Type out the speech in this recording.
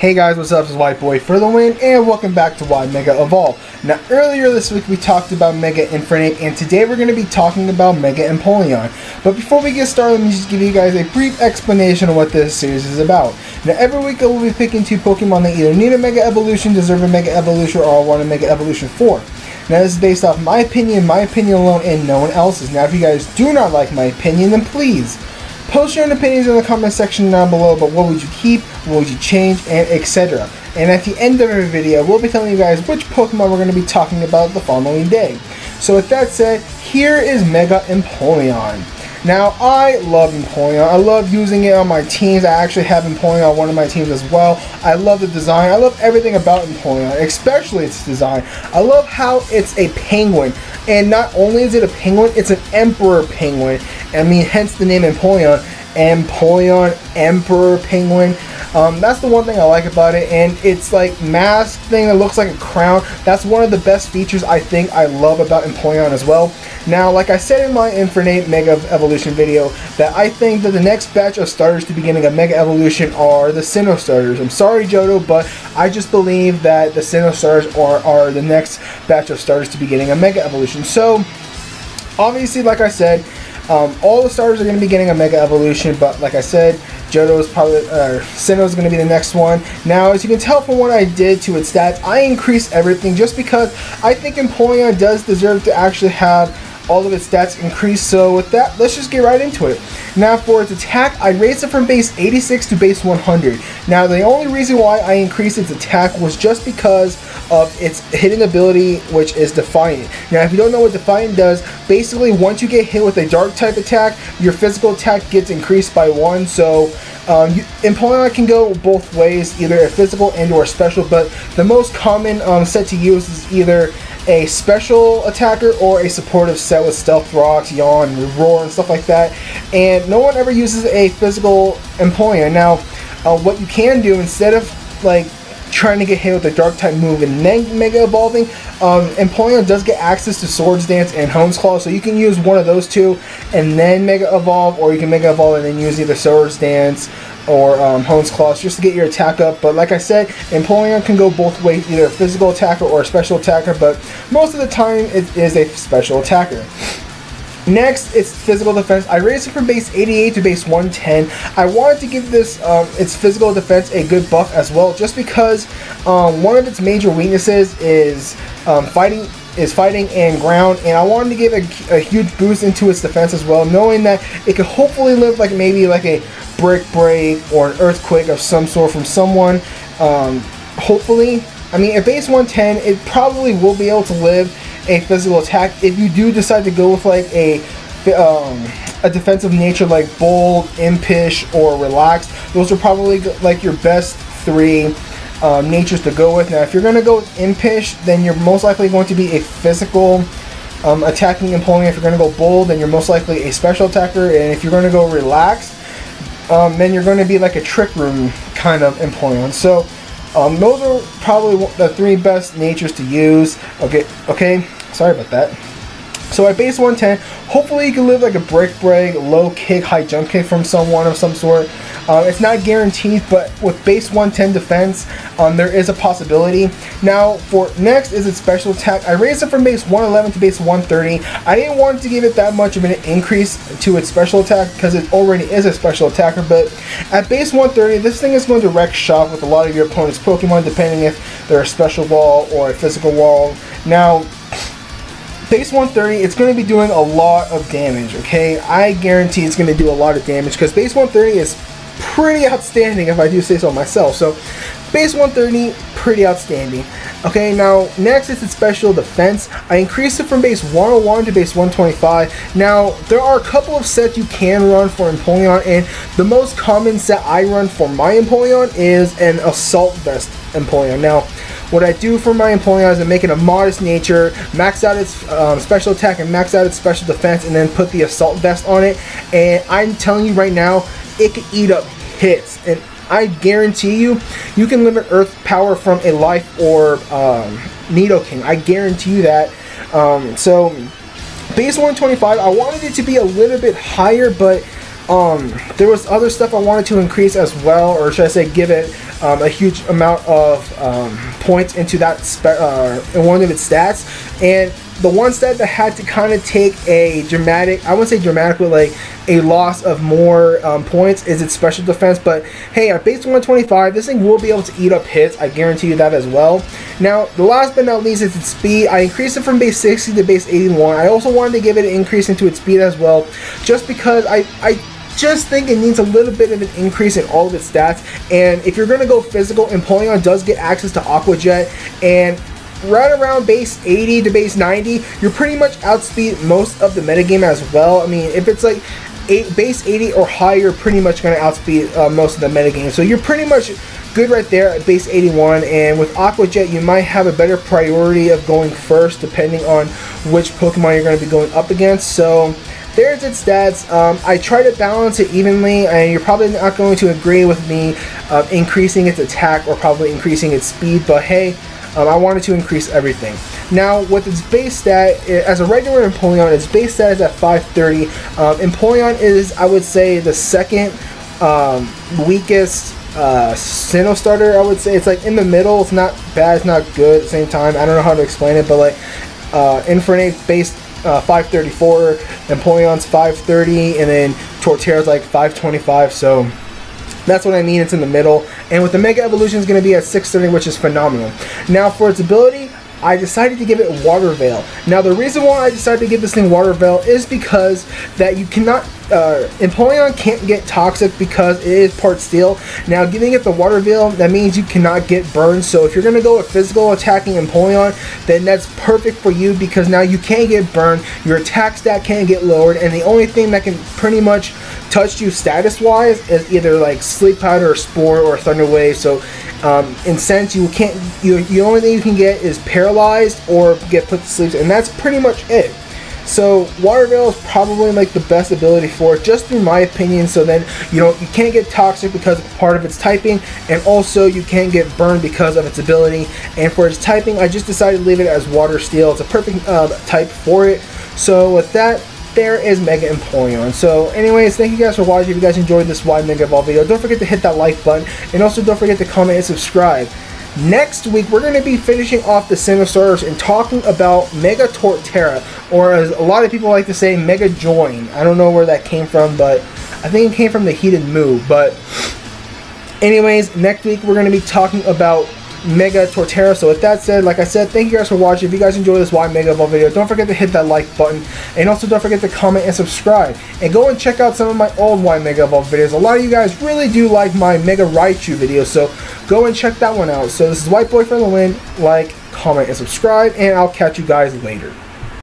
Hey guys, what's up? It's White Boy for the win, and welcome back to Why Mega Evolve. Now, earlier this week we talked about Mega Infernape, and today we're going to be talking about Mega Empoleon. But before we get started, let me just give you guys a brief explanation of what this series is about. Now, every week I will be picking two Pokemon that either need a Mega Evolution, deserve a Mega Evolution, or want a Mega Evolution for. Now, this is based off my opinion alone, and no one else's. Now, if you guys do not like my opinion, then please post your own opinions in the comment section down below about what would you keep, what would you change, and etc. And at the end of every video, we'll be telling you guys which Pokemon we're going to be talking about the following day. So with that said, here is Mega Empoleon. Now, I love Empoleon. I love using it on my teams. I actually have Empoleon on one of my teams as well. I love the design. I love everything about Empoleon, especially its design. I love how it's a penguin. And not only is it a penguin, it's an emperor penguin. I mean, hence the name Empoleon. Empoleon, Emperor Penguin. That's the one thing I like about it, and it's like mask thing that looks like a crown. That's one of the best features I think I love about Empoleon as well. Now, like I said in my Infernape Mega Evolution video, that I think that the next batch of starters to beginning a Mega Evolution are the Sinnoh starters. I'm sorry, Johto, but I just believe that the Sinnoh starters are the next batch of starters to beginning a Mega Evolution. So, obviously, like I said, all the starters are going to be getting a Mega Evolution, but like I said, Johto is probably, Sinnoh is going to be the next one. Now, as you can tell from what I did to its stats, I increased everything just because I think Empoleon does deserve to actually have all of its stats increased. So with that, let's just get right into it. Now, for its attack, I raised it from base 86 to base 100. Now, the only reason why I increased its attack was just because of its hidden ability, which is Defiant. Now, if you don't know what Defiant does, basically once you get hit with a dark type attack, your physical attack gets increased by 1. So Empoleon can go both ways, either a physical and or special, but the most common set to use is either a special attacker or a supportive set with Stealth Rocks, Yawn, Roar, and stuff like that. And no one ever uses a physical Empoleon. Now, what you can do instead of like trying to get hit with a dark type move and then Mega Evolving, Empoleon does get access to Swords Dance and Hone's Claw, so you can use one of those two and then Mega Evolve, or you can Mega Evolve and then use either Swords Dance or Hone's Claws just to get your attack up. But like I said, Empoleon can go both ways, either a physical attacker or a special attacker, but most of the time it is a special attacker. Next, it's physical defense. I raised it from base 88 to base 110. I wanted to give this its physical defense a good buff as well, just because one of its major weaknesses is fighting and ground, and I wanted to give a huge boost into its defense as well, knowing that it could hopefully live like maybe like a brick break or an earthquake of some sort from someone. Hopefully, I mean, at base 110, it probably will be able to live a physical attack. If you do decide to go with like a defensive nature like Bold, Impish, or Relaxed, those are probably like your best three natures to go with. Now, if you're going to go with Impish, then you're most likely going to be a physical attacking Empoleon. If you're going to go Bold, then you're most likely a special attacker. And if you're going to go Relaxed, then you're going to be like a Trick Room kind of Empoleon. So those are probably the three best natures to use. Okay, sorry about that. So at base 110, hopefully you can live like a brick break, low kick, high jump kick from someone of some sort. It's not guaranteed, but with base 110 defense, there is a possibility. Now, for next is its special attack. I raised it from base 111 to base 130. I didn't want to give it that much of an increase to its special attack because it already is a special attacker, but at base 130, this thing is going to wreck shop with a lot of your opponent's Pokemon, depending if they're a special wall or a physical wall. Now, base 130, it's going to be doing a lot of damage, okay? I guarantee it's going to do a lot of damage because base 130 is pretty outstanding, if I do say so myself. So base 130, pretty outstanding. Okay, now next is its special defense. I increased it from base 101 to base 125. Now, there are a couple of sets you can run for Empoleon, and the most common set I run for my Empoleon is an Assault Vest Empoleon. Now, what I do for my Empoleon is I make it a modest nature, max out its special attack and max out its special defense, and then put the Assault Vest on it. And I'm telling you right now, it can eat up hits, and I guarantee you can limit Earth power from a Life or Nidoking. I guarantee you that. So base 125, I wanted it to be a little bit higher, but there was other stuff I wanted to increase as well, or should I say give it a huge amount of points into that in one of its stats. And the one stat that had to kind of take a dramatic, I wouldn't say dramatic, but like a loss of more points is its special defense. But hey, at base 125, this thing will be able to eat up hits. I guarantee you that as well. Now, the last but not least is its speed. I increased it from base 60 to base 81. I also wanted to give it an increase into its speed as well, just because I just think it needs a little bit of an increase in all of its stats. And if you're going to go physical, Empoleon does get access to Aqua Jet, and right around base 80 to base 90, you're pretty much outspeed most of the metagame as well. I mean, if it's like base 80 or higher, you're pretty much going to outspeed most of the metagame. So you're pretty much good right there at base 81, and with Aqua Jet, you might have a better priority of going first depending on which Pokemon you're going to be going up against. So there's its stats. I try to balance it evenly, and you're probably not going to agree with me increasing its attack or probably increasing its speed, but hey, I wanted to increase everything. Now, with its base stat, as a regular Empoleon, its base stat is at 530. Empoleon is, I would say, the second weakest Sinnoh starter, I would say. It's like in the middle. It's not bad, it's not good at the same time. I don't know how to explain it, but like Infernape base 534, Empoleon's 530, and then Torterra's like 525, so that's what I mean, it's in the middle. And with the Mega Evolution, it's going to be at 630, which is phenomenal. Now, for its ability, I decided to give it Water Veil. Now, the reason why I decided to give this thing Water Veil is because that you cannot, Empoleon can't get Toxic because it is part Steel. Now, giving it the Water Veil, that means you cannot get burned. So if you're going to go with physical attacking Empoleon, then that's perfect for you, because now you can't get burned, your attack stat can't get lowered, and the only thing that can pretty much touch you status-wise is either like Sleep Powder or Spore or Thunder Wave. So in sense, you can't. The only thing you can get is paralyzed or get put to sleep, and that's pretty much it. So Water Veil is probably like the best ability for it, just in my opinion. So then you can't get Toxic because it's part of its typing, and also you can't get burned because of its ability. And for its typing, I just decided to leave it as Water Steel. It's a perfect type for it. So with that, there is Mega Empoleon. So anyways, thank you guys for watching. If you guys enjoyed this wide Mega Evolve video, don't forget to hit that like button, and also don't forget to comment and subscribe. Next week, we're going to be finishing off the Sinnoh starters and talking about Mega Torterra, or as a lot of people like to say, Mega Join. I don't know where that came from, but I think it came from the Heated Moo. But anyways, next week we're going to be talking about Mega Torterra. So with that said, like I said, thank you guys for watching. If you guys enjoyed this wide Mega Evolve video, don't forget to hit that like button, and also don't forget to comment and subscribe, and go and check out some of my old wide Mega Evolve videos. A lot of you guys really do like my Mega Raichu video, so go and check that one out. So this is White Boy for the win. Like, comment, and subscribe, and I'll catch you guys later.